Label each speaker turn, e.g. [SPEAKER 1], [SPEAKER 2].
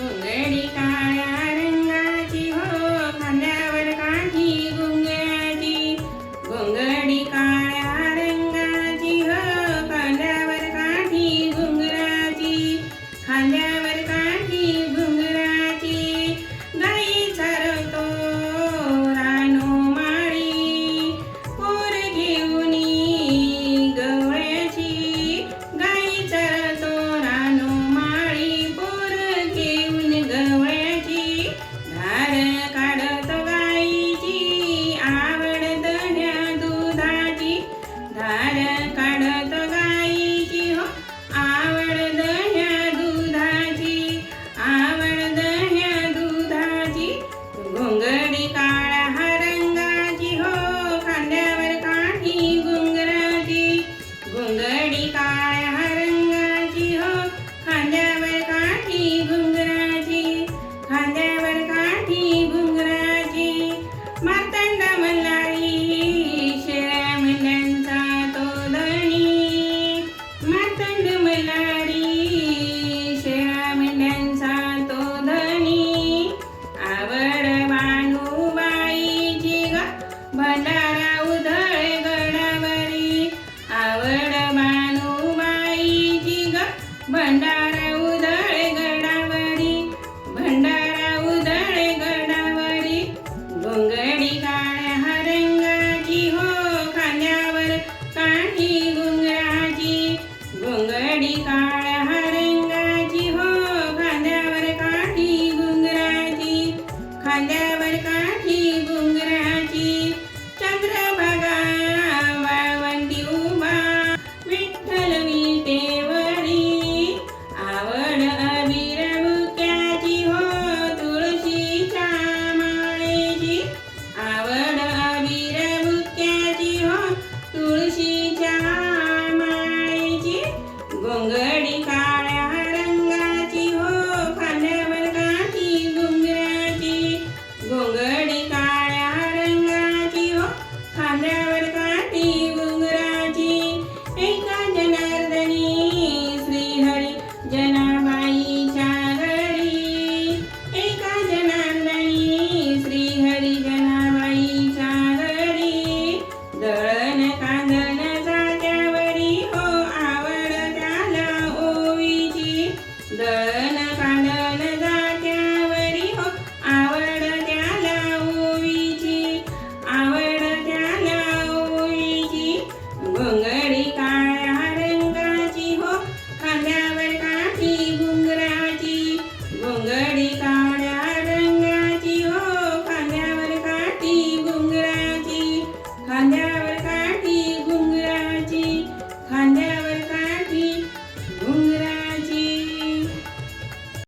[SPEAKER 1] घोंगडी काळ्या रंगाची हो खांद्यावर काठी घुंगराची. घोंगडी काळ्या रंगाची हो खांद्यावर काठी घुंगराची. खांद्यावर काठी घुंगराची. गाई चरवतो रानो माळी पोर घेऊनी गवळ्याची. गाई चरतो रानो माळी पोर घेऊन गवळ्याची. धार काढतो गाईची आवड दह्या दुधाची. धार काढतो गाईची हो आवड दह्या दुधाची. आवड दह्या दुधाची. घोंगडी काळ्या रंगाची हो खांद्यावर काठी घुंगराची. घोंगडी काळ्या रंगाची हो खांद्यावर काठी घुंगराची. खांद्यावर काठी घुंगराची. मार्तंड मल्हारी शेळ्या मेंढ्यांचा तो धनी. मार्तंड मल्हारी शेळ्या मेंढ्यांचा तो धनी. आवड भानुबाईची ग भंडारा उधळे गडावरी. आवड भानुबाईची ग भंडारा उधळे गडावरी. भंडारा उधळे गडावरी. घोंगडी काळ्या रंगाची हो खांद्यावर काठी घुंगराची. घोंगडी काळ्या रंगाची हो खांद्यावर काठी घुंगराची. खांद्यावर काठी घुंगराची. चंद्रभागा वाळवंटी उभा विठ्ठल विटेवरी. आवड अबीर बुक्याची हो तुळशीच्या माळेची. आवड अबीर बुक्याची हो तुळशीच्या माळेची. घोंगडी काळ्या रंगाची हो खांद्यावर काठी घुंगराची. घोंगडी काळ्या रंगाची हो खांद्यावर काठी घुंगराची. एका जनार्दनी श्रीहरी जनाबाईच्या घरी. एका जनार्दनी श्रीहरी जनाबाईच्या घरी. दळण कांदण जात्यावरी हो आवड त्याला ओवीची. दळण कांदण